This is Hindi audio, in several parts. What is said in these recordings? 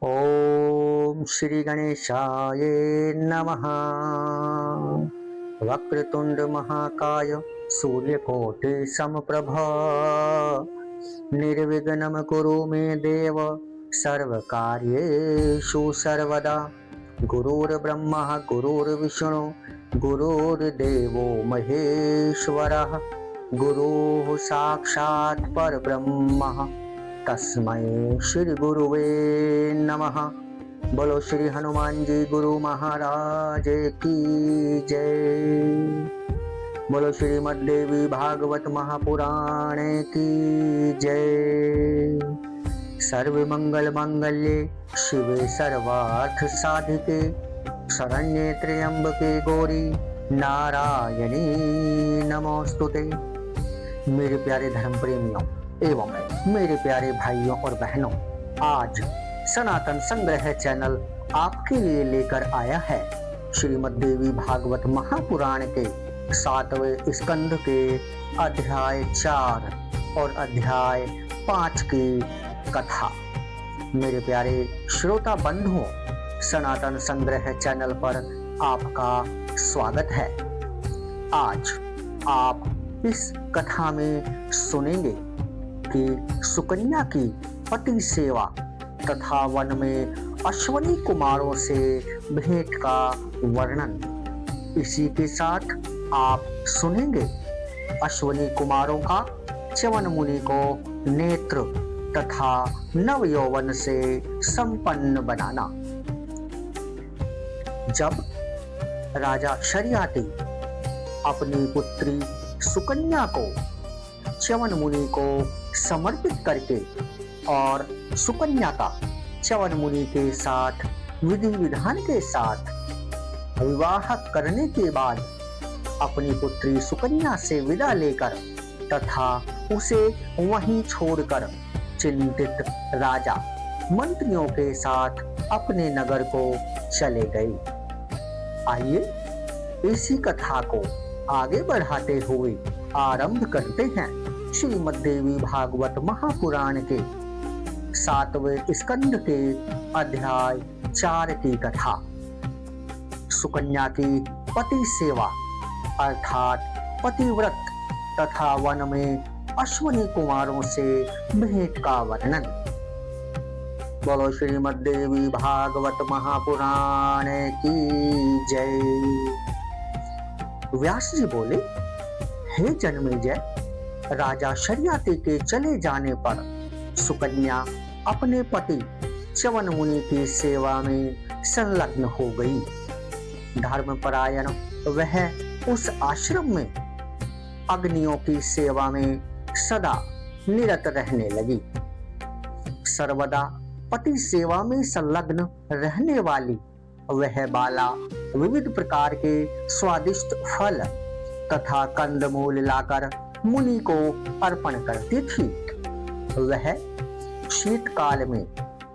ओम श्री गणेशाय नमः। वक्रतुंड महाकाय सूर्यकोटि समप्रभ निर्विघ्नं कुरु मे देव सर्वकार्येषु सर्वदा। गुरुर्ब्रह्मा गुरुर्विष्णु गुरुर्देवो महेश्वरः गुरुः साक्षात् परब्रह्म तस्मै श्री गुरुवे नमः। बोलो श्री हनुमान जी गुरु महाराज की जय। बोलो श्रीमद्देवी भागवत महापुराण की जय। सर्व मंगल मांगल्ये शिवे सर्वार्थ साधिके शरण्ये त्र्यंबके गौरी नारायणी नमोस्तुते। मेरे प्यारे धर्म प्रेमियों एवं मेरे प्यारे भाइयों और बहनों, आज सनातन संग्रह चैनल आपके लिए लेकर आया है श्रीमद्देवी भागवत महापुराण के 7वें स्कंध के अध्याय 4 और अध्याय 5 की कथा। मेरे प्यारे श्रोता बंधुओं, सनातन संग्रह चैनल पर आपका स्वागत है। आज आप इस कथा में सुनेंगे कि सुकन्या की पति सेवा तथा वन में अश्वनी कुमारों से भेंट का वर्णन। इसी के साथ आप सुनेंगे अश्वनी कुमारों का च्यवन मुनि को नेत्र तथा नव यौवन से संपन्न बनाना। जब राजा शर्याती अपनी पुत्री सुकन्या को च्यवन मुनि को समर्पित करके और सुकन्या का च्यवन मुनि के साथ विधि विधान के साथ विवाह करने के बाद अपनी पुत्री सुकन्या से विदा लेकर तथा उसे वहीं छोड़कर चिंतित राजा मंत्रियों के साथ अपने नगर को चले गए। आइए इसी कथा को आगे बढ़ाते हुए आरंभ करते हैं श्रीमद्देवी भागवत महापुराण के 7वें स्कंद के अध्याय 4 की कथा। सुकन्या की पति सेवा अर्थात पतिव्रत तथा वन में अश्वनी कुमारों से भेंट का वर्णन। बोलो श्रीमद्देवी भागवत महापुराण की जय। व्यास जी बोले, हे जन्मेजय, राजा शर्याती के चले जाने पर सुकन्या अपने पति च्यवन मुनि की सेवा में संलग्न हो गई। धर्मपरायण वह उस आश्रम में अग्नियों की सेवा में सदा निरत रहने लगी। सर्वदा पति सेवा में संलग्न रहने वाली वह बाला विविध प्रकार के स्वादिष्ट फल तथा कंदमूल लाकर मुनि को अर्पण करती थी। वह शीतकाल में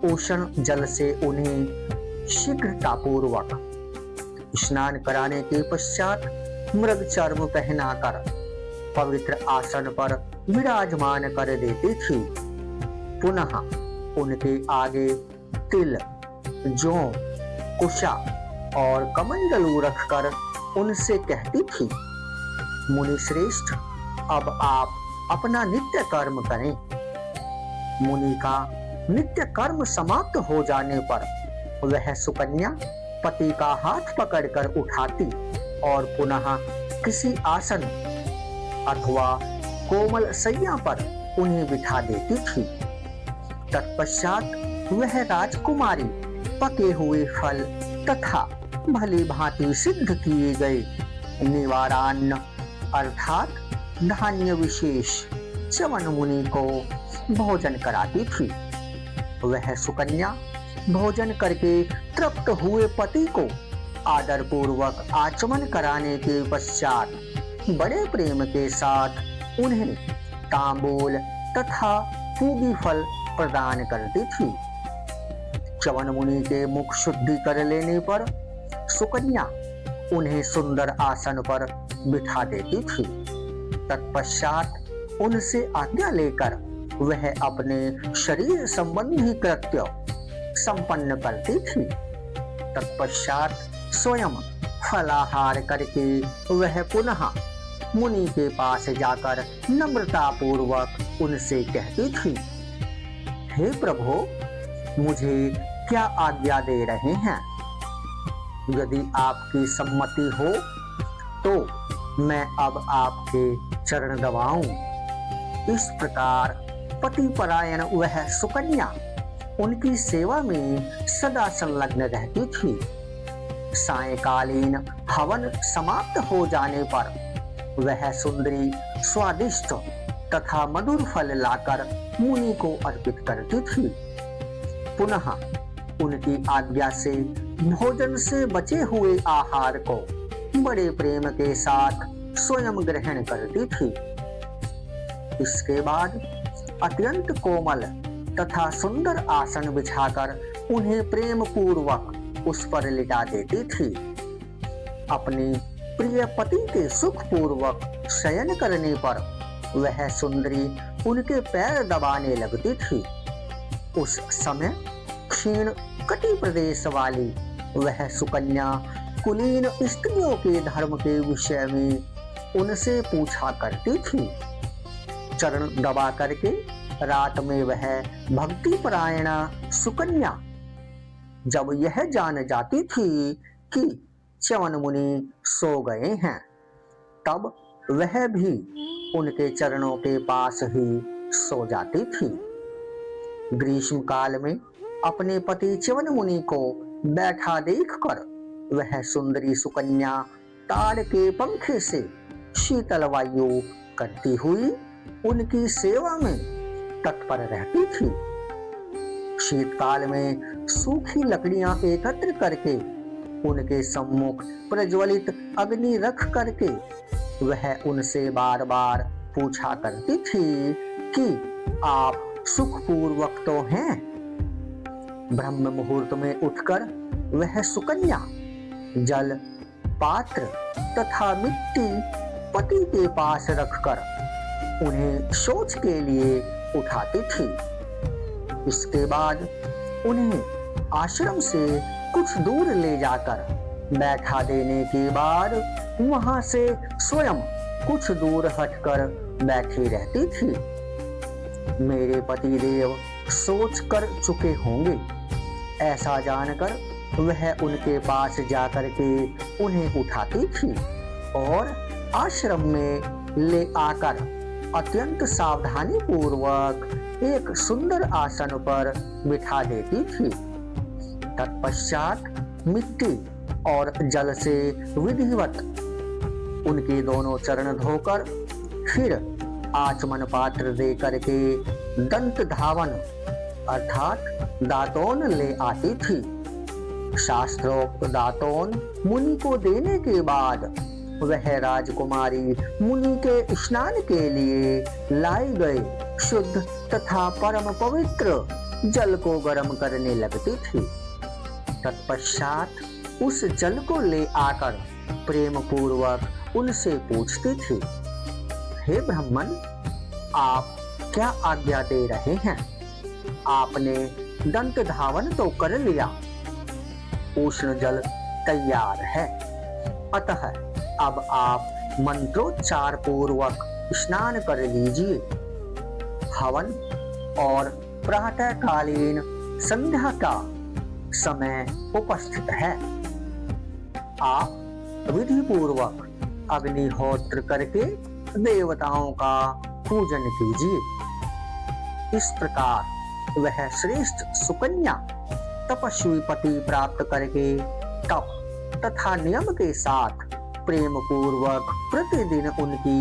उष्ण जल से उन्हें शीघ्रतापूर्वक स्नान कराने के पश्चात मृग चर्म पहनाकर पवित्र आसन पर विराजमान कर देती थी। पुनः उनके आगे तिल, जौ, कुशा और कमंडलू रखकर उनसे कहती थी, मुनि श्रेष्ठ, अब आप अपना नित्य कर्म करें। मुनि का नित्य कर्म समाप्त हो जाने पर वह सुकन्या पति का हाथ पकड़कर उठाती और पुनः किसी आसन अथवा कोमल शैया पर उन्हें बिठा देती थी। तत्पश्चात वह राजकुमारी पके हुए फल तथा भली भांति सिद्ध किए गए निवारान्न अर्थात धान्य विशेष च्यवन मुनि को भोजन कराती थी। वह सुकन्या भोजन करके तृप्त हुए पति को आदर पूर्वक आचमन कराने के पश्चात बड़े प्रेम के साथ उन्हें तांबूल तथा पूगी फल प्रदान करती थी। च्यवन मुनि के मुख शुद्धि कर लेने पर सुकन्या उन्हें सुंदर आसन पर बिठा देती थी। तत्पश्चात उनसे आज्ञा लेकर वह अपने शरीर संबंधी कृत्य संपन्न करती थी। तत्पश्चात स्वयं फलाहार करके वह पुनः मुनि के पास जाकर नम्रता पूर्वक उनसे कहती थी, हे प्रभु, मुझे क्या आज्ञा दे रहे हैं? यदि आपकी सम्मति हो तो मैं अब आपके चरण दबाऊं। इस प्रकार पतिपरायण वह सुकन्या उनकी सेवा में सदा संलग्न रहती थी। सायंकालीन हवन समाप्त हो जाने पर वह सुंदरी स्वादिष्ट तथा मधुर फल लाकर मुनि को अर्पित करती थी। पुनः उनकी आज्ञा से भोजन से बचे हुए आहार को बड़े प्रेम के साथ स्वयं ग्रहण करती थी। इसके बाद अत्यंत कोमल तथा सुंदर आसन बिछाकर उन्हें प्रेम पूर्वक उस पर लिटा देती थी। अपने प्रिय पति के सुख पूर्वक शयन करने पर वह सुंदरी उनके पैर दबाने लगती थी। उस समय क्षीण कटि प्रदेश वाली वह सुकन्या कुलीन स्त्रियों के धर्म के विषय में उनसे पूछा करती थी। चरण दबा करके रात में वह भक्ति परायणा सुकन्या जब यह जान जाती थी कि च्यवन मुनि सो गए हैं, तब वह भी उनके चरणों के पास ही सो जाती थी। ग्रीष्म काल में अपने पति च्यवन मुनि को बैठा देखकर वह सुंदरी सुकन्या ताड़ के पंखे से शीतल वायु करती हुई उनकी सेवा में तत्पर रहती थी। शीतकाल में सूखी लकड़ियां एकत्र करके उनके सम्मुख प्रज्वलित अग्नि रख करके वह उनसे बार बार पूछा करती थी कि आप सुखपूर्वक तो हैं? ब्रह्म मुहूर्त में उठकर वह सुकन्या जल, पात्र तथा मिट्टी पति के पास रखकर उन्हें शौच के लिए उठाती थी। इसके बाद उन्हें आश्रम से कुछ दूर ले जाकर बैठा देने के बाद वहां से स्वयं कुछ दूर हटकर बैठी रहती थी। मेरे पतिदेव सोच कर चुके होंगे, ऐसा जानकर वह उनके पास जाकर के उन्हें उठाती थी और आश्रम में ले आकर अत्यंत सावधानी पूर्वक एक सुंदर आसन पर बिठा देती थी। तत्पश्चात मिट्टी और जल से विधिवत उनके दोनों चरण धोकर फिर आचमन पात्र दे करके दंत धावन अर्थात दातोन ले आती थी। शास्त्रोक्त दातोन मुनि को देने के बाद वह राजकुमारी मुनि के स्नान के लिए लाए गए शुद्ध तथा परम पवित्र जल को गर्म करने लगती थी। तत्पश्चात उस जल को ले आकर प्रेम पूर्वक उनसे पूछती थी, हे ब्राह्मण, आप क्या आज्ञा दे रहे हैं? आपने दंत धावन तो कर लिया, उष्ण जल तैयार है, अतः अब आप मंत्रोच्चार पूर्वक स्नान कर लीजिए। हवन और प्रातःकालीन संध्या का समय उपस्थित है। आप विधि पूर्वक अग्निहोत्र करके देवताओं का पूजन कीजिए। इस प्रकार वह श्रेष्ठ सुकन्या तपस्वी पति प्राप्त करके तप तथा नियम के साथ प्रेम पूर्वक प्रतिदिन उनकी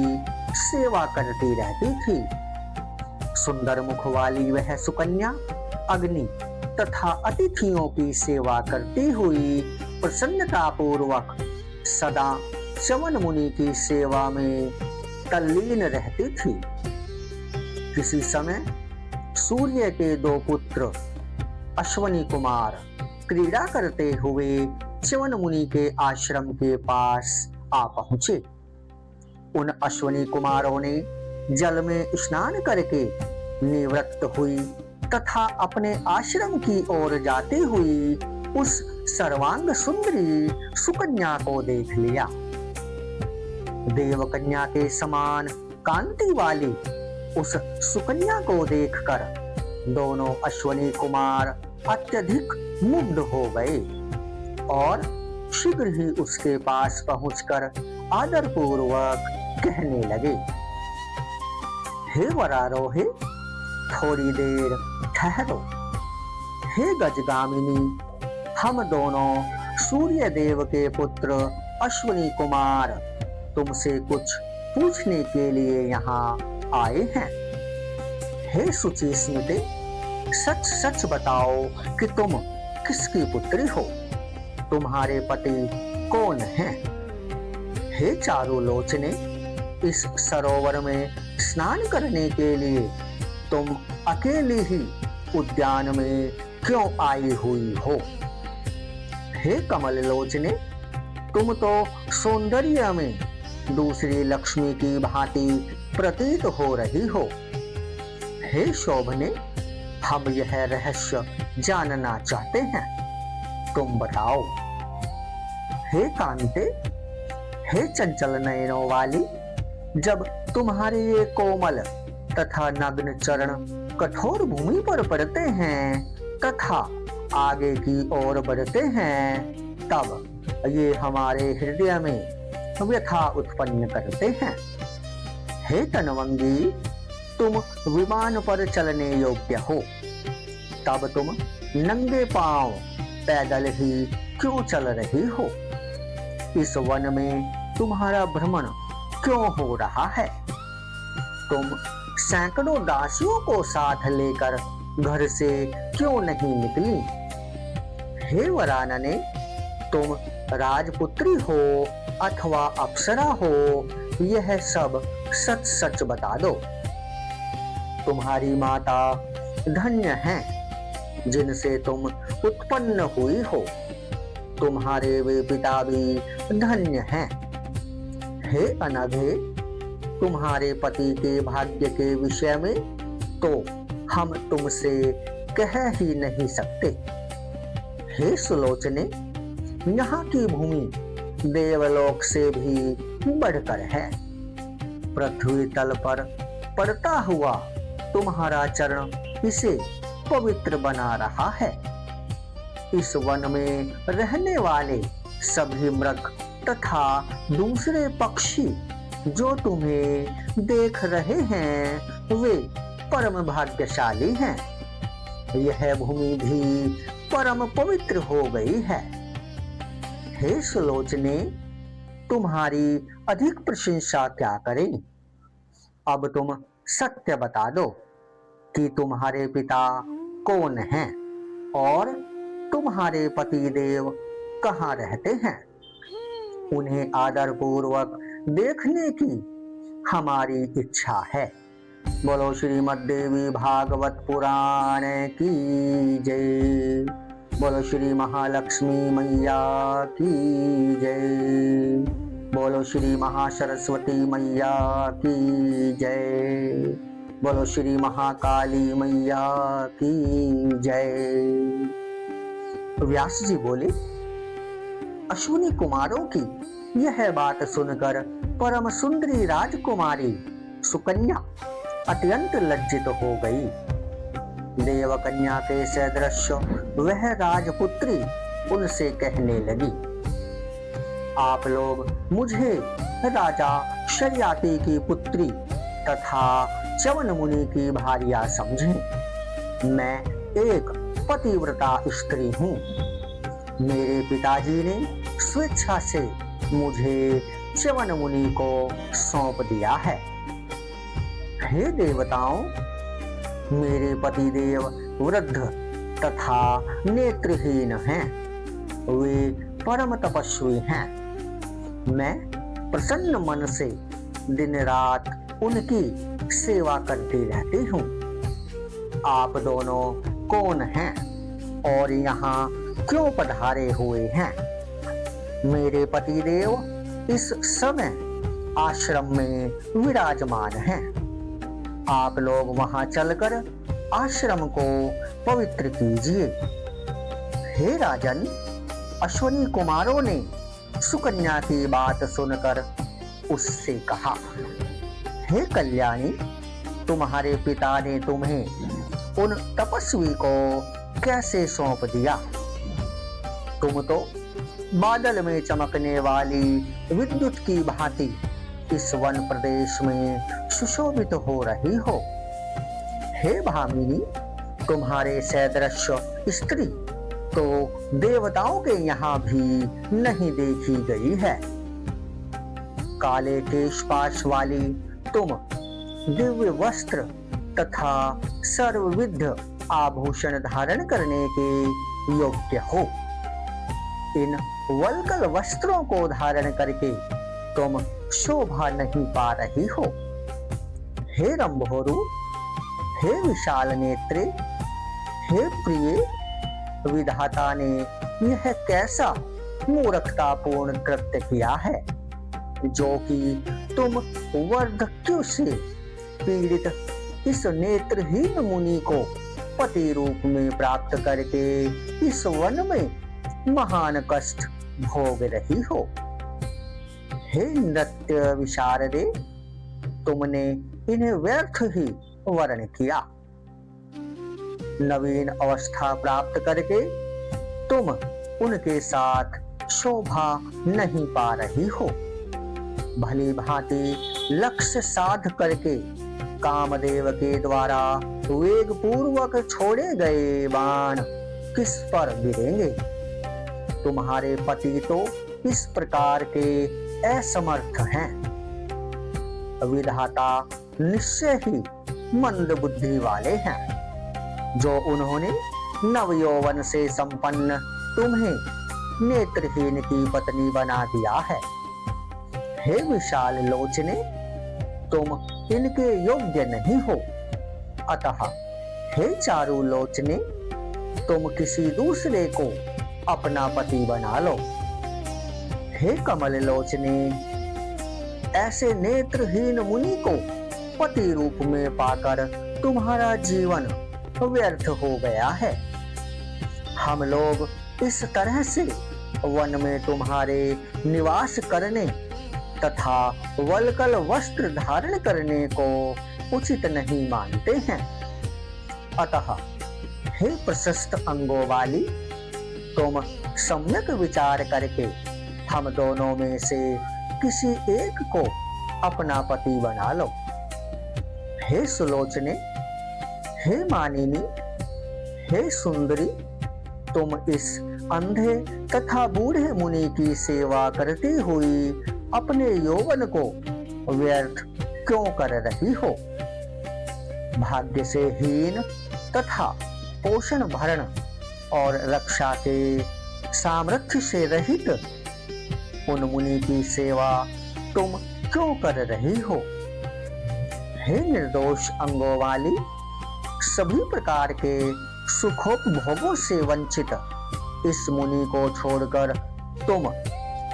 सेवा करती रहती थी। सुंदर मुख वाली वह सुकन्या अग्नि तथा अतिथियों की सेवा करती हुई प्रसन्नता पूर्वक सदा च्यवन मुनि की सेवा में तल्लीन रहती थी। किसी समय सूर्य के दो पुत्र अश्वनी कुमार क्रीड़ा करते हुए च्यवन मुनि के आश्रम के पास आ पहुंचे। उन अश्वनी कुमारों ने जल में स्नान करके निवृत्त हुई तथा अपने आश्रम की ओर जाती हुई उस सर्वांग सुंदरी सुकन्या को देख लिया। देवकन्या के समान कांति वाली उस सुकन्या को देखकर दोनों अश्वनी कुमार अत्यधिक मुग्ध हो गए और शीघ्र ही उसके पास पहुंचकर आदरपूर्वक कहने लगे, हे वरारोहे, थोड़ी देर ठहरो। हे गजगामिनी, हम दोनों सूर्य देव के पुत्र अश्वनी कुमार तुमसे कुछ पूछने के लिए यहाँ आए हैं। हे सुचि स्मृति, सच सच बताओ कि तुम किसकी पुत्री हो? तुम्हारे पति कौन हैं? हे चारुलोचने, इस सरोवर में स्नान करने के लिए तुम अकेली ही उद्यान में क्यों आई हुई हो? हे कमल लोचने, तुम तो सौंदर्य में दूसरी लक्ष्मी की भांति प्रतीत हो रही हो। हे शोभने, हम यह रहस्य जानना चाहते हैं, तुम बताओ। हे कांते, हे चंचल नयनों वाली, जब तुम्हारे ये कोमल तथा नग्न चरण कठोर भूमि पर पड़ते हैं तथा आगे की ओर बढ़ते हैं, तब ये हमारे हृदय में व्यथा उत्पन्न करते हैं। हे तनवंगी, तुम विमान पर चलने योग्य हो, तब तुम नंगे पांव पैदल ही क्यों चल रही हो? इस वन में तुम्हारा भ्रमण क्यों हो रहा है? तुम सैकड़ों दासियों को साथ लेकर घर से क्यों नहीं निकली? हे वरानने, तुम राजपुत्री हो अथवा अप्सरा हो, यह सब सच सच बता दो। तुम्हारी माता धन्य है जिनसे तुम उत्पन्न हुई हो, तुम्हारे वे पिता भी धन्य हैं। हे अनघे, तुम्हारे पति के भाग्य के विषय में तो हम तुमसे कह ही नहीं सकते। हे सुलोचने, यहाँ की भूमि देवलोक से भी बढ़कर है। पृथ्वी तल पर पड़ता हुआ तुम्हारा चरण इसे पवित्र बना रहा है। इस वन में रहने वाले सभी मृग तथा दूसरे पक्षी जो तुम्हें देख रहे हैं, वे परम भाग्यशाली हैं। यह भूमि भी परम पवित्र हो गई है। हे सुलोचने, तुम्हारी अधिक प्रशंसा क्या करें? अब तुम सत्य बता दो कि तुम्हारे पिता कौन हैं और तुम्हारे पति देव कहाँ रहते हैं। उन्हें आदर पूर्वक देखने की हमारी इच्छा है। बोलो श्रीमद् देवी भागवत पुराण की जय। बोलो श्री महालक्ष्मी मैया की जय। बोलो श्री महासरस्वती मैया की जय। बोलो श्री महाकाली मैया की जय। व्यास जी बोले, अश्विनी कुमारों की यह बात सुनकर परम सुंदरी राजकुमारी सुकन्या अत्यंत लज्जित हो गई। देवकन्या के सदृश वह राजपुत्री उनसे कहने लगी, आप लोग मुझे राजा शर्याती की पुत्री तथा च्यवन मुनि की भार्या समझें। मैं एक पतिव्रता स्त्री हूँ। मेरे पिताजी ने स्वेच्छा से मुझे च्यवन मुनि को सौंप दिया है। हे देवताओं, मेरे पतिदेव वृद्ध तथा नेत्रहीन हैं। वे परम तपस्वी हैं। मैं प्रसन्न मन से दिन रात उनकी सेवा करती रहती हूँ। आप दोनों कौन हैं और यहाँ क्यों पधारे हुए हैं? मेरे पतिदेव इस समय आश्रम में विराजमान हैं। आप लोग वहां चलकर आश्रम को पवित्र कीजिए। हे राजन, अश्वनी कुमारों ने सुकन्या की बात सुनकर उससे कहा, हे कल्याणी, तुम्हारे पिता ने तुम्हें उन तपस्वी को कैसे सौंप दिया? तुम तो बादल में चमकने वाली विद्युत की भांति इस वन प्रदेश में सुशोभित हो रही हो। हे भामिनी, तुम्हारे सदृश स्त्री तो देवताओं के यहाँ भी नहीं देखी गई है। काले केशपाश वाली तुम दिव्य वस्त्र तथा सर्वविध आभूषण धारण करने के योग्य हो। इन वल्कल वस्त्रों को धारण करके तुम शोभा नहीं पा रही हो। हे रंभोरु, हे विशाल नेत्रे, हे प्रिय, विधाता ने यह कैसा मूर्खतापूर्ण कृत्य किया है, जो कि तुम वार्धक्य से पीड़ित इस नेत्रहीन मुनि को पति रूप में प्राप्त करके इस वन में महान कष्ट भोग रही हो। हे नृत्य विशारदे, तुमने इन्हें व्यर्थ ही वर्ण किया। नवीन अवस्था प्राप्त करके तुम उनके साथ शोभा नहीं पा रही हो। भली भांति लक्ष्य साध करके कामदेव के द्वारा वेग पूर्वक छोड़े गए बाण किस पर गिरेंगे? तुम्हारे पति तो इस प्रकार के असमर्थ हैं। विधाता निश्चय ही मंद बुद्धि वाले हैं, जो उन्होंने नवयौवन से संपन्न तुम्हें नेत्रहीन की पत्नी बना दिया है। हे विशाल लोचने, तुम इनके योग्य नहीं हो। अतः हे चारु लोचने, तुम किसी दूसरे को अपना पति बना लो। हे कमल लोचने, ऐसे नेत्रहीन मुनि को पति रूप में पाकर तुम्हारा जीवन व्यर्थ हो गया है। हम लोग इस तरह से वन में तुम्हारे निवास करने तथा वल्कल वस्त्र धारण करने को उचित नहीं मानते हैं। अतः हे प्रशस्त अंगों वाली, तुम सम्यक विचार करके हम दोनों में से किसी एक को अपना पति बना लो। हे सुलोचने, हे मानिनी, हे सुंदरी, तुम इस अंधे तथा बूढ़े मुनि की सेवा करती हुई अपने यौवन को व्यर्थ क्यों कर रही हो? भाग्य से हीन तथा पोषण भरण और रक्षा के सामर्थ्य से रहित उन मुनि की सेवा तुम क्यों कर रही हो? हे निर्दोष अंगों वाली, सभी प्रकार के सुखोपभोगों से वंचित इस मुनि को छोड़कर तुम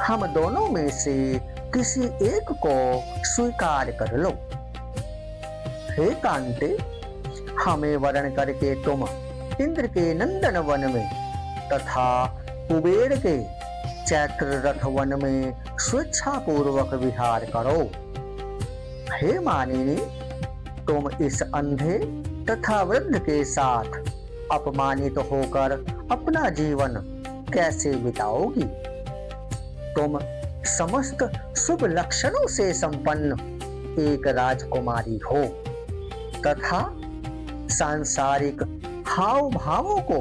हम दोनों में से किसी एक को स्वीकार कर लो। हे कांते, हमें वरण करके तुम इंद्र के नंदन वन में तथा कुबेर के चैत्र रथ वन में स्वेच्छापूर्वक विहार करो। हे मानिनी, तुम इस अंधे तथा वृद्ध के साथ अपमानित होकर अपना जीवन कैसे बिताओगी? तुम समस्त शुभ लक्षणों से संपन्न एक राजकुमारी हो तथा सांसारिक हाव भावों को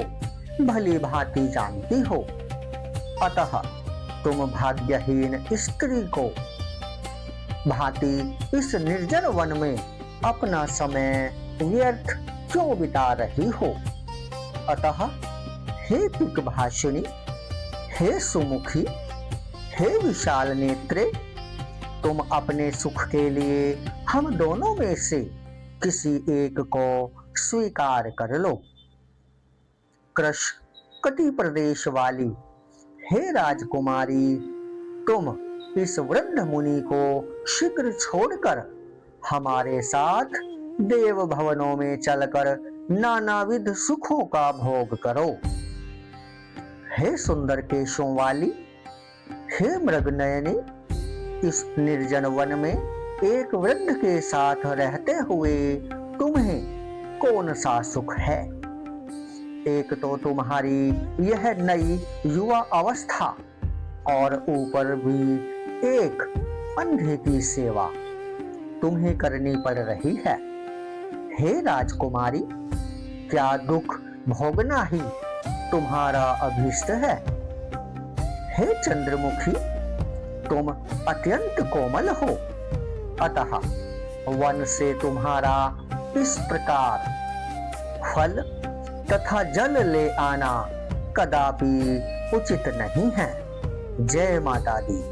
भली भांति जानती हो। अतः तुम भाग्यहीन स्त्री को भांति इस निर्जन वन में अपना समय व्यर्थ क्यों बिता रही हो? अतः हे पिकभाषिणी, हे सुमुखी, हे विशाल नेत्रे, तुम अपने सुख के लिए हम दोनों में से किसी एक को स्वीकार कर लो। कृष कटि प्रदेश वाली हे राजकुमारी, तुम इस वृद्ध मुनि को शीघ्र छोड़कर हमारे साथ देव भवनों में चलकर नानाविध सुखों का भोग करो। हे सुंदर केशों वाली, हे मृगनयनी, इस निर्जन वन में एक वृद्ध के साथ रहते हुए तुम्हें कौन सा सुख है? एक तो तुम्हारी यह नई युवा अवस्था और ऊपर भी एक अंधे की सेवा तुम्हें करनी पड़ रही है। हे राजकुमारी, क्या दुख भोगना ही तुम्हारा अभीष्ट है? हे चंद्रमुखी, तुम अत्यंत कोमल हो, अतः वन से तुम्हारा इस प्रकार फल तथा जल ले आना कदापि उचित नहीं है। जय माता दी।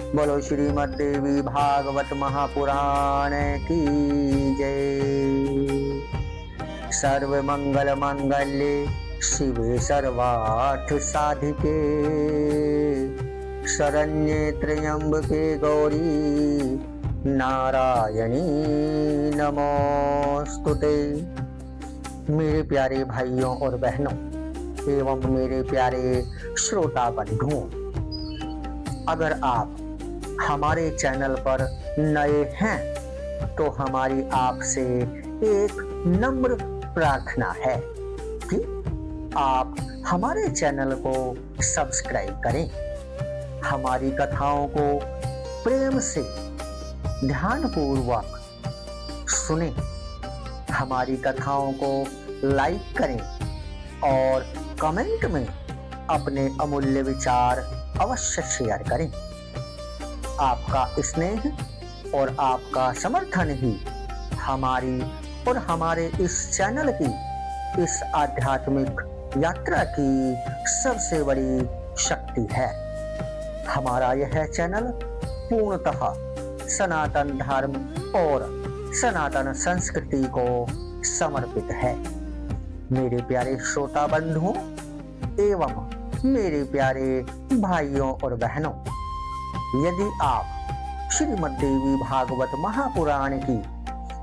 बोलो श्रीमद् देवी भागवत महापुराण की जय। सर्व मंगल मंगल्ये शिवे सर्वार्थ साधिके शरण्ये त्र्यंबके गौरी नारायणी नमोस्तुते। मेरे प्यारे भाइयों और बहनों एवं मेरे प्यारे श्रोता बंधुओं, अगर आप हमारे चैनल पर नए हैं तो हमारी आपसे एक नम्र प्रार्थना है कि आप हमारे चैनल को सब्सक्राइब करें, हमारी कथाओं को प्रेम से ध्यानपूर्वक सुनें, हमारी कथाओं को लाइक करें और कमेंट में अपने अमूल्य विचार अवश्य शेयर करें। आपका स्नेह और आपका समर्थन ही हमारी और हमारे इस चैनल की, इस आध्यात्मिक यात्रा की सबसे बड़ी शक्ति है। हमारा यह चैनल पूर्णतः सनातन धर्म और सनातन संस्कृति को समर्पित है। मेरे प्यारे श्रोता बंधुओं एवं मेरे प्यारे भाइयों और बहनों, यदि आप श्रीमद् देवी भागवत महापुराण की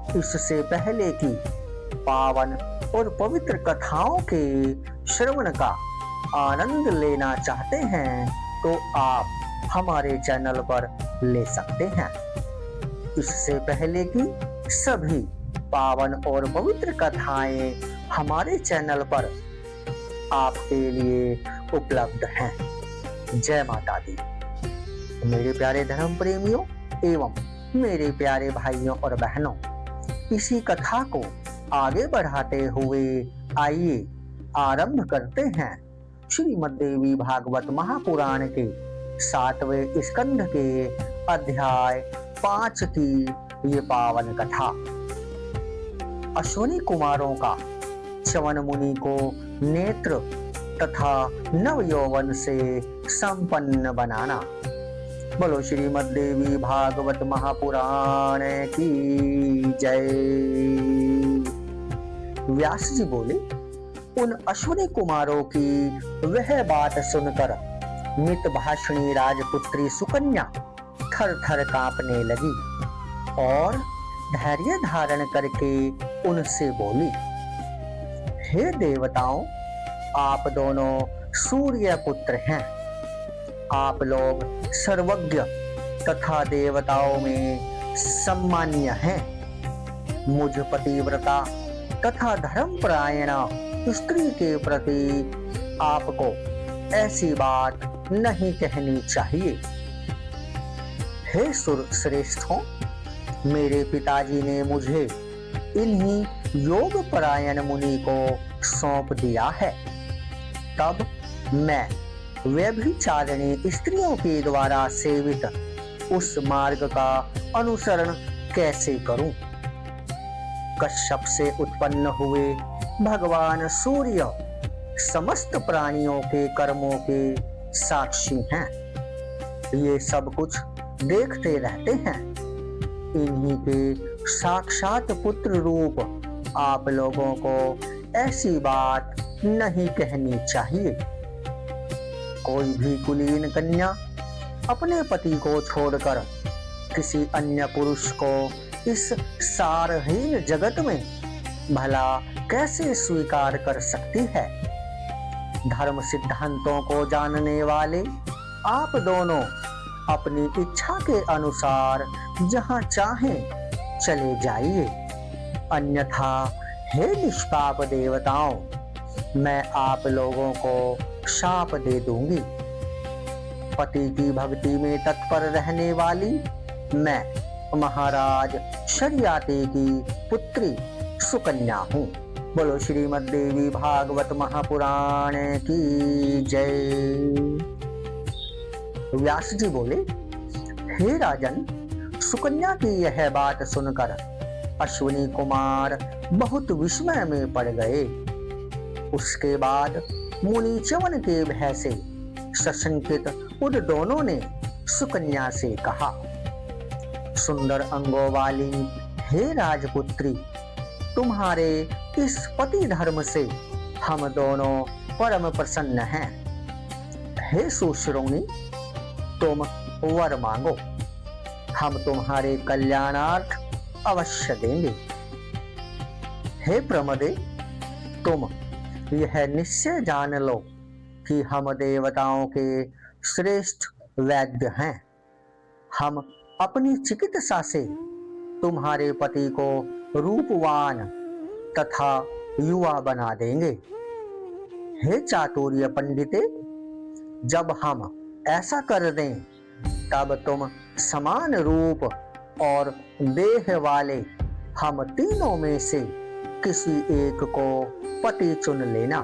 इससे पहले की पावन और पवित्र कथाओं के श्रवण का आनंद लेना चाहते हैं तो आप हमारे चैनल पर ले सकते हैं। इससे पहले की सभी पावन और पवित्र कथाएं हमारे चैनल पर आपके लिए उपलब्ध हैं। जय माता दी। मेरे प्यारे धर्म प्रेमियों एवं मेरे प्यारे भाइयों और बहनों, इसी कथा को आगे बढ़ाते हुए आइए आरंभ करते हैं श्रीमद् देवी भागवत महापुराण के 7वें स्कंध के अध्याय 5 की ये पावन कथा। अश्विनी कुमारों का च्यवन मुनि को नेत्र तथा नव यौवन से संपन्न बनाना। बोलो श्रीमद् देवी भागवत महापुराण की जय। व्यास जी बोले, उन अश्विनी कुमारों की वह बात सुनकर मितभाषिणी राजपुत्री सुकन्या थर थर कांपने लगी और धैर्य धारण करके उनसे बोली, हे देवताओं, आप दोनों सूर्य पुत्र हैं। आप लोग सर्वज्ञ तथा देवताओं में सम्मान्य हैं। मुझ पतिव्रता तथा धर्मपरायणा स्त्री के प्रति आपको ऐसी बात नहीं कहनी चाहिए। हे सुर श्रेष्ठों, मेरे पिताजी ने मुझे इन्हीं योग परायण मुनि को सौंप दिया है। तब मैं व्यभिचारिणी स्त्रियों के द्वारा सेवित उस मार्ग का अनुसरण कैसे करूं? कश्यप से उत्पन्न हुए भगवान सूर्य समस्त प्राणियों के कर्मों के साक्षी हैं। ये सब कुछ देखते रहते हैं। इन्हीं के साक्षात पुत्र रूप आप लोगों को ऐसी बात नहीं कहनी चाहिए। कोई भी कुलीन कन्या अपने पति को छोड़कर किसी अन्य पुरुष को इस सारहीन जगत में भला कैसे स्वीकार कर सकती है। धर्म सिद्धांतों को जानने वाले आप दोनों अपनी इच्छा के अनुसार जहां चाहें चले जाइए, अन्यथा हे निष्पाप देवताओं, मैं आप लोगों को शाप दे दूंगी। पति की भक्ति में तत्पर रहने वाली मैं महाराज शरियाती की पुत्री सुकन्या हूँ। बोलो श्रीमद् देवी भागवत महापुराण की जय। व्यास जी बोले, हे राजन, सुकन्या की यह बात सुनकर अश्विनी कुमार बहुत विस्मय में पड़ गए। उसके बाद मुनि च्यवन के भय से सशंकित उन दोनों ने सुकन्या से कहा, सुंदर अंगों वाली हे राजपुत्री, तुम्हारे इस पति धर्म से हम दोनों परम प्रसन्न हैं। हे सुश्रोणी, तुम वर मांगो, हम तुम्हारे कल्याणार्थ अवश्य देंगे। हे प्रमदे, तुम यह निश्चय जान लो कि हम देवताओं के श्रेष्ठ वैद्य हैं। हम अपनी चिकित्सा से तुम्हारे पति को रूपवान तथा युवा बना देंगे। हे चातुर्य पंडिते, जब हम ऐसा कर दें तब तुम समान रूप और देह वाले हम तीनों में से किसी एक को पति चुन लेना।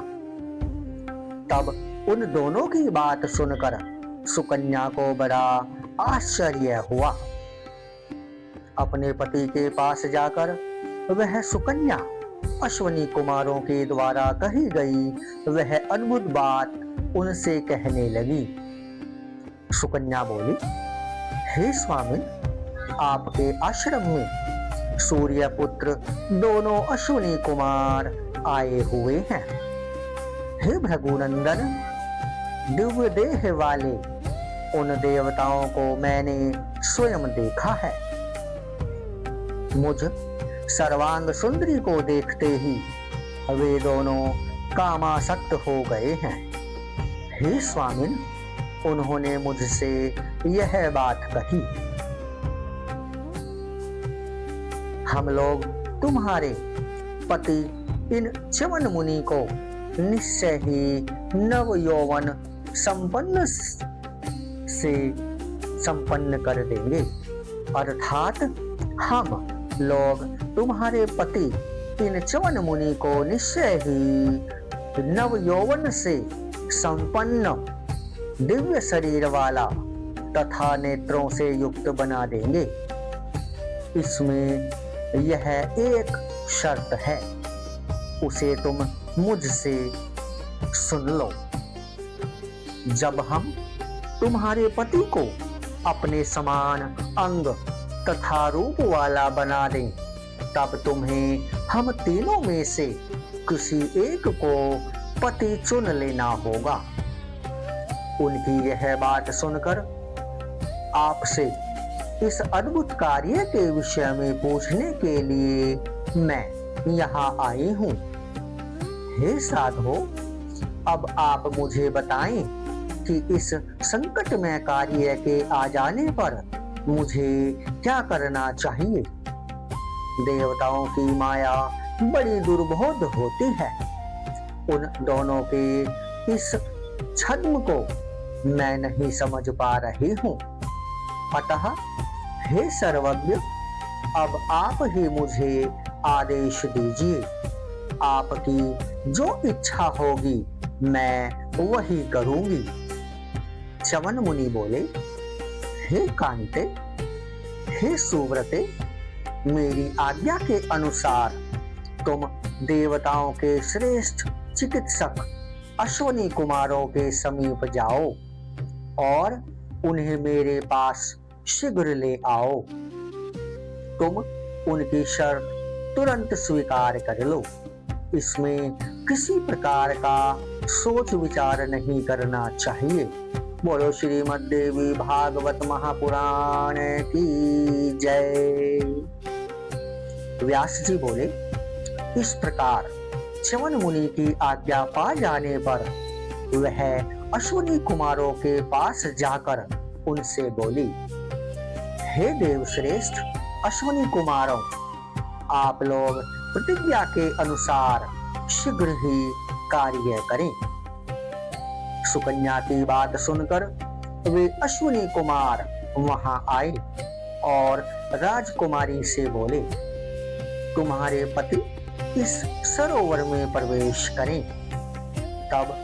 तब उन दोनों की बात सुनकर सुकन्या को बड़ा आश्चर्य हुआ। अपने पति के पास जाकर वह सुकन्या अश्विनी कुमारों के द्वारा कही गई वह अद्भुत बात उनसे कहने लगी। सुकन्या बोली, हे स्वामी, आपके आश्रम में सूर्यपुत्र दोनों अश्विनी कुमार आए हुए हैं। हे भृगुनंदन, दिव्य देह वाले उन देवताओं को मैंने स्वयं देखा है। मुझ सर्वांग सुंदरी को देखते ही वे दोनों कामासक्त हो गए हैं। हे स्वामिन, उन्होंने मुझसे यह बात कही, हम लोग तुम्हारे पति इन च्यवन मुनि को निश्चय ही नव यौवन संपन्न से संपन्न कर देंगे। अर्थात हम लोग तुम्हारे पति इन च्यवन मुनि को निश्चय ही नव यौवन से संपन्न दिव्य शरीर वाला तथा नेत्रों से युक्त बना देंगे। इसमें यह एक शर्त है, उसे तुम मुझसे सुन लो। जब हम तुम्हारे पति को अपने समान अंग तथा रूप वाला बना दें, तब तुम्हें हम तीनों में से किसी एक को पति चुन लेना होगा। उनकी यह बात सुनकर आपसे इस अद्भुत कार्य के विषय में पूछने के लिए मैं यहाँ आई हूँ। हे साधो, अब आप मुझे बताएं कि इस संकटमय कार्य के आ जाने पर मुझे क्या करना चाहिए। देवताओं की माया बड़ी दुर्बोध होती है। उन दोनों के इस छद्म को मैं नहीं समझ पा रही हूँ। अतः हे सर्वज्ञ, अब आप ही मुझे आदेश दीजिए। आपकी जो इच्छा होगी मैं वही करूंगी। च्यवन मुनि बोले, हे कांते, हे सुव्रते, मेरी आज्ञा के अनुसार तुम देवताओं के श्रेष्ठ चिकित्सक अश्विनी कुमारों के समीप जाओ और उन्हें मेरे पास शीघ्र ले आओ। तुम उनकी शर्त तुरंत स्वीकार कर लो। इसमें किसी प्रकार का सोच विचार नहीं करना चाहिए। बोलो श्रीमद् देवी भागवत महापुराण की जय। व्यास जी बोले, इस प्रकार च्यवन मुनि की आज्ञा पा जाने पर वह अश्विनी कुमारों के पास जाकर उनसे बोली, हे देव श्रेष्ठ अश्विनी कुमारों, आप लोग प्रतिज्ञा के अनुसार शीघ्र ही कार्य करें। सुकन्या की बात सुनकर वे अश्विनी कुमार वहां आए और राजकुमारी से बोले, तुम्हारे पति इस सरोवर में प्रवेश करें। तब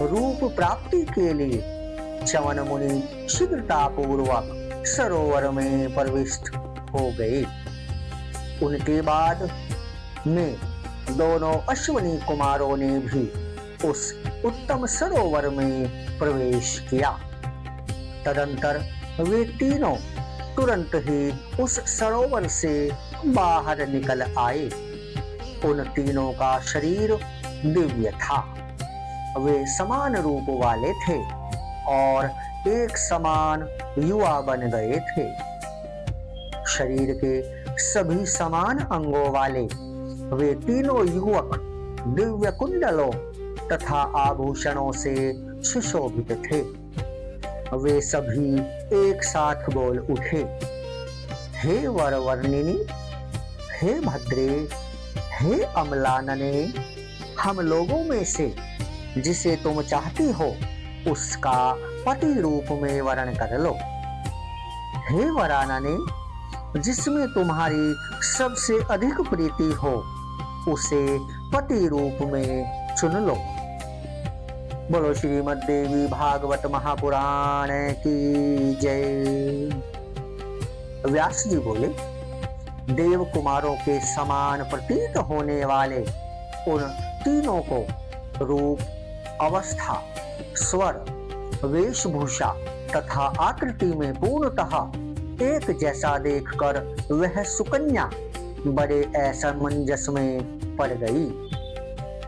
रूप प्राप्ति के लिए च्यवन मुनि शीघ्रता पूर्वक सरोवर में प्रविष्ट हो गए। उनके बाद में दोनों अश्विनी कुमारों ने भी उस उत्तम सरोवर में प्रवेश किया। तदंतर वे तीनों तुरंत ही उस सरोवर से बाहर निकल आए। उन तीनों का शरीर दिव्य था। वे समान रूप वाले थे और एक समान युवा बन गए थे। शरीर के सभी समान अंगों वाले वे तीनों युवक दिव्य कुंडलों तथा आभूषणों से सुशोभित थे। वे सभी एक साथ बोल उठे, हे वरवर्णिनी, हे भद्रे, हे अम्लानने, हम लोगों में से जिसे तुम चाहती हो उसका पति रूप में वर्ण कर लो। हे वरानने, जिसमें तुम्हारी सबसे अधिक प्रीति हो उसे पति रूप में चुन लो। बोलो श्रीमद् देवी भागवत महापुराण की जय। व्यास जी बोले, देव कुमारों के समान प्रतीत होने वाले उन तीनों को रूप, अवस्था, स्वर, वेशभूषा तथा आकृति में पूर्णतः एक जैसा देखकर वह सुकन्या बड़े असमंजस में पड़ गई।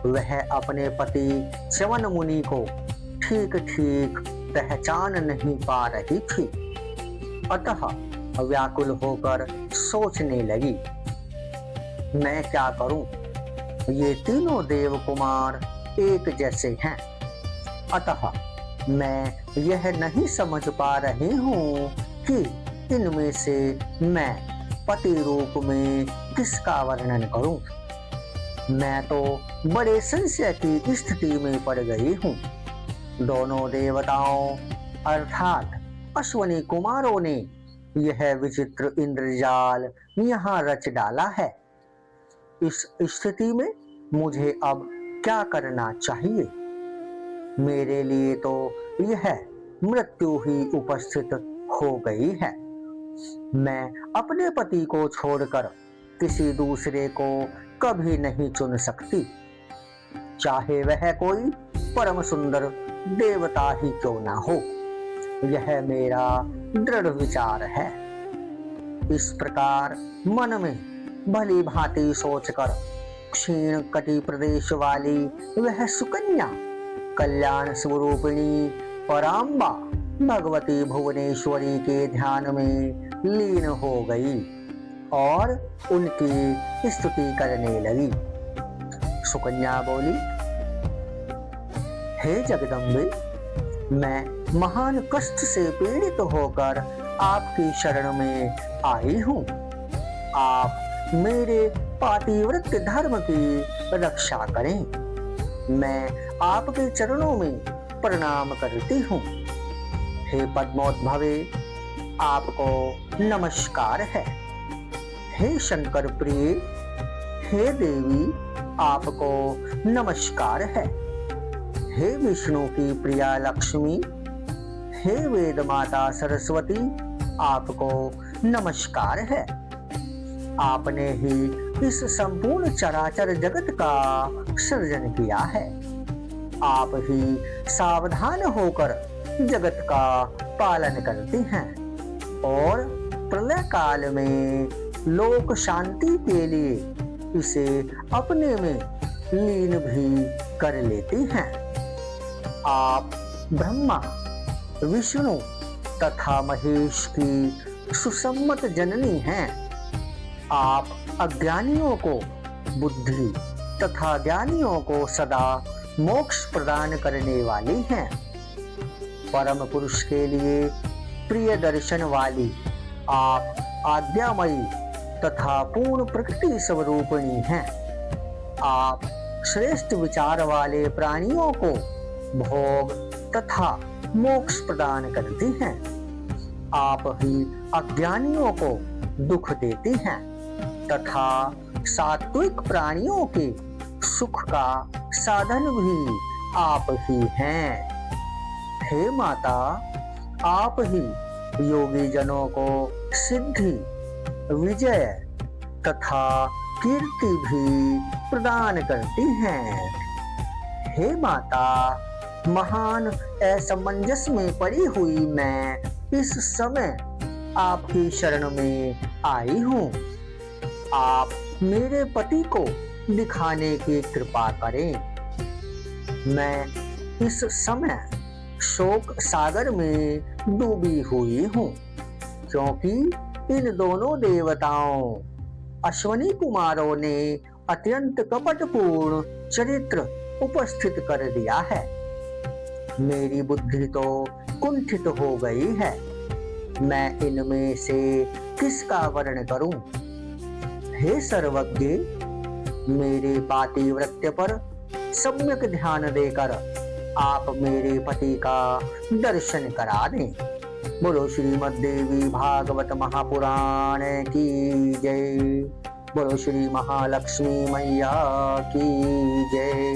वह अपने पति च्यवन मुनि को ठीक ठीक पहचान नहीं पा रही थी। अतः व्याकुल होकर सोचने लगी, मैं क्या करूं? ये तीनों देव कुमार एक जैसे हैं। अतः मैं यह नहीं समझ पा रही हूं कि इनमें से मैं पति रूप में किसका वर्णन करूं। मैं तो बड़े संशय की स्थिति में पड़ गई हूं। दोनों देवताओं अर्थात अश्विनी कुमारों ने यह विचित्र इंद्रजाल यहाँ रच डाला है। इस स्थिति में मुझे अब क्या करना चाहिए? मेरे लिए तो यह मृत्यु ही उपस्थित हो गई है। मैं अपने पति को छोड़कर किसी दूसरे को कभी नहीं चुन सकती, चाहे वह कोई परम सुंदर देवता ही क्यों ना हो। यह मेरा दृढ़ विचार है। इस प्रकार मन में भली भांति सोचकर क्षीण कटि प्रदेश वाली वह सुकन्या कल्याण स्वरूपिणी पराम्बा भगवती भुवनेश्वरी के ध्यान में लीन हो गई और उनकी स्तुति करने लगी। सुकन्या बोली, हे जगदम्बे, मैं महान कष्ट से पीड़ित होकर आपकी शरण में आई हूँ। आप मेरे पातिव्रत धर्म की रक्षा करें। मैं आपके चरणों में प्रणाम करती हूँ। हे पद्मोद्भवे, आपको नमस्कार है। हे शंकर प्रिय, हे देवी, आपको नमस्कार है। हे विष्णु की प्रिया लक्ष्मी, हे वेद माता सरस्वती, आपको नमस्कार है। आपने ही इस संपूर्ण चराचर जगत का सृजन किया है। आप ही सावधान होकर जगत का पालन करते हैं और प्रलय काल में लोक शांति के लिए इसे अपने में लीन भी कर लेती हैं। आप ब्रह्मा, विष्णु तथा महेश की सुसम्मत जननी हैं। आप अज्ञानियों को बुद्धि तथा ज्ञानियों को सदा मोक्ष प्रदान करने वाली हैं। परम पुरुष के लिए प्रिय दर्शन वाली आप आज्ञामयी तथा पूर्ण प्रकृति स्वरूपिणी हैं। आप श्रेष्ठ विचार वाले प्राणियों को भोग तथा मोक्ष प्रदान करती हैं। आप ही अज्ञानियों को दुख देती हैं तथा सात्विक प्राणियों के सुख का साधन भी आप ही हैं। हे माता, आप ही योगी जनों को सिद्धि, विजय तथा कीर्ति भी प्रदान करती हैं। हे माता, महान असमंजस में पड़ी हुई मैं इस समय आपकी शरण में आई हूँ। आप मेरे पति को दिखाने की कृपा करें। मैं इस समय शोक सागर में डूबी हुई हूँ, क्योंकि इन दोनों देवताओं अश्वनी कुमारों ने अत्यंत कपटपूर्ण चरित्र उपस्थित कर दिया है। मेरी बुद्धि तो कुंठित हो गई है। मैं इनमें से किसका वर्ण करूं? हे सर्वज्ञ, मेरे पातिव्रत्य पर सम्यक ध्यान देकर आप मेरे पति का दर्शन करा दें। बोलो श्रीमद् देवी भागवत महापुराण की जय। बोलो श्री महालक्ष्मी मैया की जय।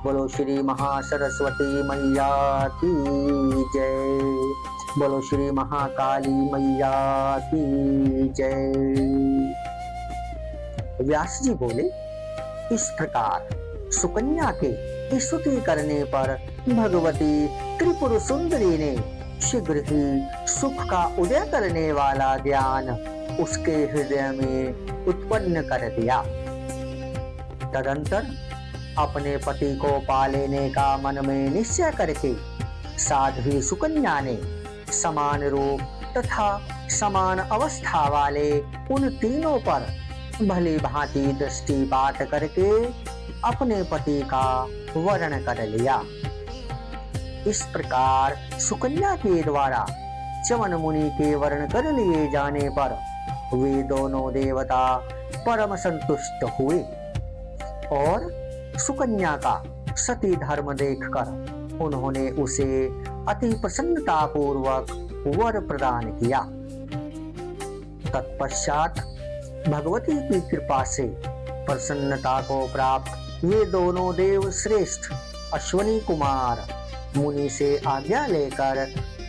बोलो श्री महासरस्वती मैया की जय। बोलो श्री महाकाली मैया की जय। व्यास जी बोले, इस प्रकार सुकन्या के स्तुति करने पर भगवती त्रिपुर सुंदरी ने शीघ्र ही सुख का उदय करने वाला ज्ञान उसके हृदय में उत्पन्न कर दिया। तदंतर अपने पति को पा लेने का मन में निश्चय करके साध्वी सुकन्या ने समान रूप तथा समान अवस्था वाले उन तीनों पर भली भांति दृष्टिपात करके अपने पति का वर्ण कर लिया। इस प्रकार सुकन्या के द्वारा च्यवन मुनि के वर्ण कर लिए जाने पर वे दोनों देवता परम संतुष्ट हुए और सुकन्या का सती धर्म देखकर उन्होंने उसे अति प्रसन्नता पूर्वक वर प्रदान किया। तत्पश्चात भगवती की कृपा से प्रसन्नता को प्राप्त वे दोनों देव श्रेष्ठ अश्वनी कुमार मुनि से आज्ञा लेकर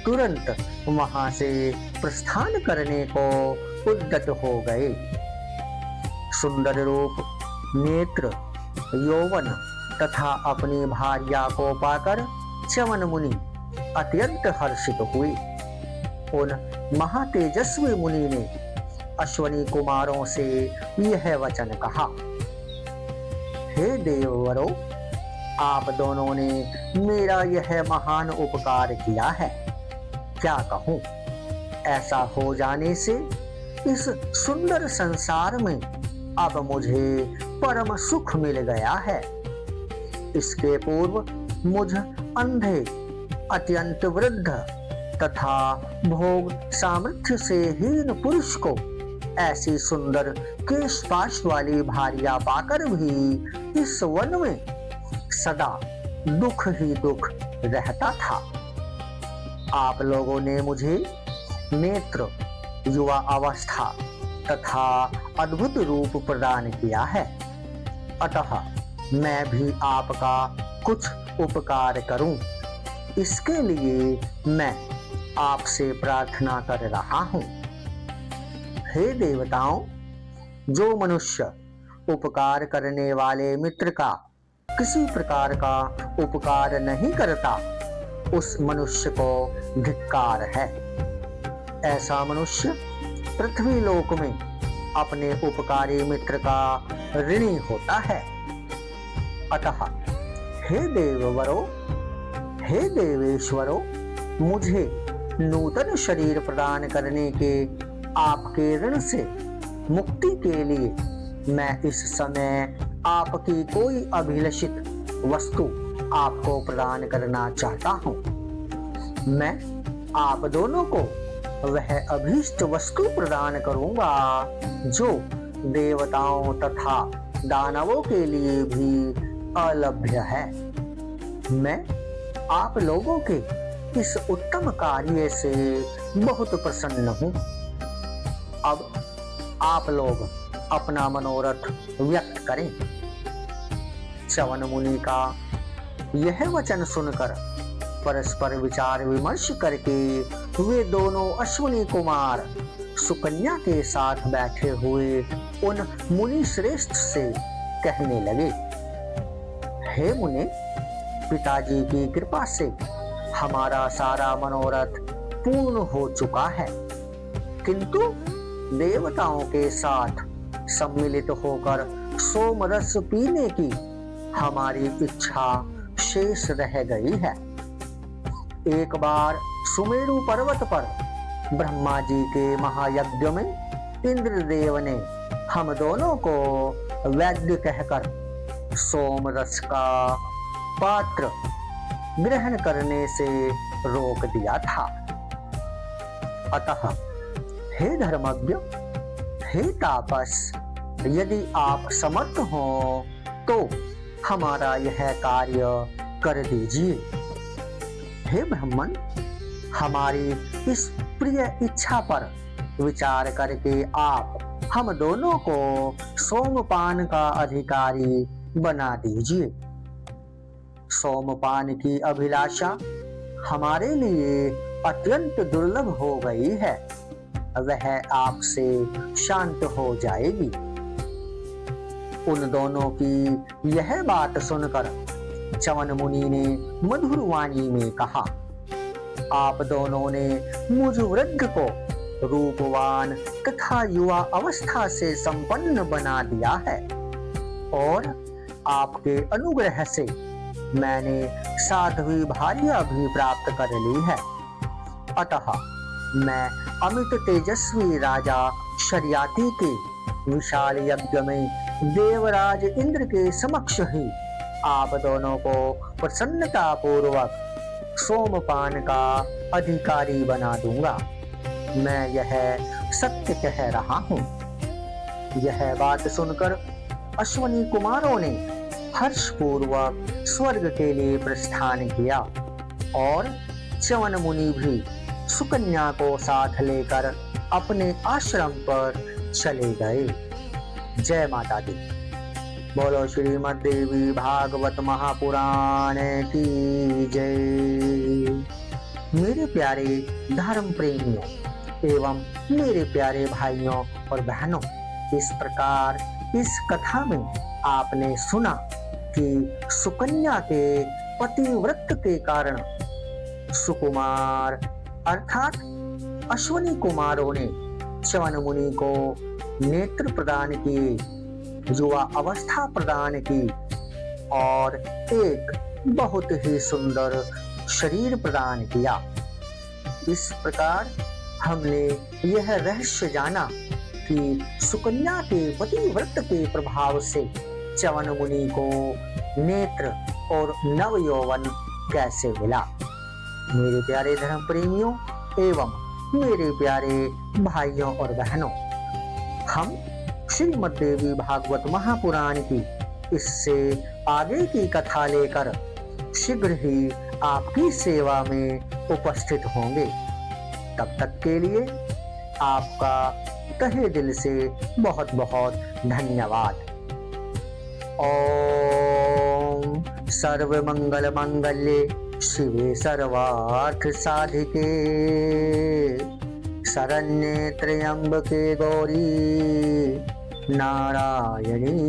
तुरंत वहां से प्रस्थान करने को उद्यत हो गए। सुंदर रूप, नेत्र, यौवन तथा अपनी भार्या को पाकर च्यवन मुनि अत्यंत हर्षित हुए। उन महातेजस्वी मुनि ने अश्वनी कुमारों से यह वचन कहा, हे देववरो, आप दोनों ने मेरा यह महान उपकार किया है। क्या कहूं, ऐसा हो जाने से इस सुंदर संसार में अब मुझे परम सुख मिल गया है। इसके पूर्व मुझ अंधे, अत्यंत वृद्ध तथा भोग सामर्थ्य से हीन पुरुष को ऐसी सुंदर केशपाश वाली भार्या पाकर भी इस वन में सदा दुख ही दुख रहता था। आप लोगों ने मुझे नेत्र, युवा अवस्था तथा अद्भुत रूप प्रदान किया है, अतः मैं भी आपका कुछ उपकार करूं। इसके लिए मैं आपसे प्रार्थना कर रहा हूं। हे देवताओं, जो मनुष्य उपकार करने वाले मित्र का किसी प्रकार का उपकार नहीं करता, उस मनुष्य को धिक्कार है। ऐसा मनुष्य पृथ्वी लोक में अपने उपकारी मित्र का ऋणी होता है। अतः हे देववरो, हे देवेश्वरो, मुझे नूतन शरीर प्रदान करने के आपके ऋण से मुक्ति के लिए मैं इस समय आपकी कोई अभिलषित वस्तु आपको प्रदान करना चाहता हूँ। मैं आप दोनों को वह अभीष्ट वस्तु प्रदान करूंगा जो देवताओं तथा दानवों के लिए भी अलभ्य है। मैं आप लोगों के इस उत्तम कार्य से बहुत प्रसन्न हूँ। अब आप लोग अपना मनोरथ व्यक्त करें। च्यवन मुनि का यह वचन सुनकर परस्पर विचार विमर्श करके वे दोनों अश्विनी कुमार सुकन्या के साथ बैठे हुए उन मुनि श्रेष्ठ से कहने लगे, हे मुनि, पिताजी की कृपा से हमारा सारा मनोरथ पूर्ण हो चुका है, किंतु देवताओं के साथ सम्मिलित होकर सोमरस पीने की हमारी इच्छा शेष रह गई है। एक बार सुमेरु पर्वत पर ब्रह्मा जी के महायज्ञ में इंद्रदेव ने हम दोनों को वैद्य कहकर सोमरस का पात्र ग्रहण करने से रोक दिया था। अतः हे धर्मज्ञ, हे तापस, यदि आप समर्थ हो तो हमारा यह कार्य कर दीजिए। हे ब्राह्मण, हमारी इस प्रिय इच्छा पर विचार करके आप हम दोनों को सोमपान का अधिकारी बना दीजिए। सोमपान की अभिलाषा हमारे लिए अत्यंत दुर्लभ हो गई है, वह आपसे शांत हो जाएगी। उन दोनों की यह बात सुनकर च्यवन मुनि ने मधुर वाणी में कहा, आप दोनों ने मुझ वृद्ध को रूपवान तथा युवा अवस्था से संपन्न बना दिया है और आपके अनुग्रह से मैंने साध्वी भार्या भी प्राप्त कर ली है। अतः मैं अमित तेजस्वी राजा शर्याति के विशाल यज्ञ में देवराज इंद्र के समक्ष ही आप दोनों को प्रसन्नता पूर्वक सोमपान का अधिकारी बना दूंगा। मैं यह सत्य कह रहा हूँ। यह बात सुनकर अश्विनी कुमारों ने हर्षपूर्वक स्वर्ग के लिए प्रस्थान किया और च्यवन मुनि भी सुकन्या को साथ लेकर अपने आश्रम पर चले गए। जय माता दी। बोलो श्रीमद् देवी भागवत महापुराण की जय। मेरे प्यारे धर्म प्रेमियों एवं मेरे प्यारे भाइयों और बहनों, इस प्रकार इस कथा में आपने सुना कि सुकन्या के पतिव्रत के कारण सुकुमार अर्थात अश्विनी कुमारों ने च्यवन मुनि को नेत्र प्रदान किए, युवा अवस्था प्रदान की और एक बहुत ही सुंदर शरीर प्रदान किया। इस प्रकार हमने यह रहस्य जाना कि सुकन्या के पतिव्रत के प्रभाव से च्यवन मुनि को नेत्र और नव यौवन कैसे मिला। मेरे प्यारे धर्म प्रेमियों एवं मेरे प्यारे भाइयों और बहनों, हम श्रीमद् देवी भागवत महापुराण की इससे आगे की कथा लेकर शीघ्र ही आपकी सेवा में उपस्थित होंगे। तब तक के लिए आपका तहे दिल से बहुत बहुत धन्यवाद। ओम सर्वमंगल मंगल्ये शिवे सर्वार्थ साधिके शरण्ये त्र्यंबके गौरी नारायणी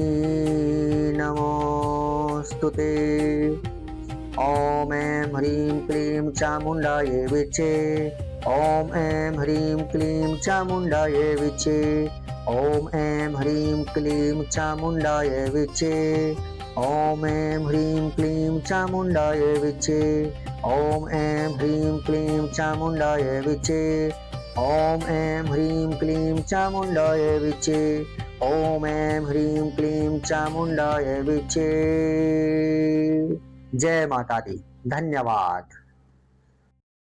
नमोस्तुते। ओम ऐं ह्रीं क्लीं चामुण्डायै विचे। ओम ऐं ह्रीं क्लीं चामुण्डायै विचे। ओम ऐं ह्रीं क्लीं चामुण्डायै विचे। ओम ऐं ह्रीं क्लीं चामुण्डायै विचे। ओम ऐं ह्रीं क्लीं चामुण्डायै विचे। ओम ऐं ह्रीं क्लीं चामुण्डायै विचे। ओम ऐं ह्रीं क्लीं चामुंडाय विचे। जय माता दी। धन्यवाद।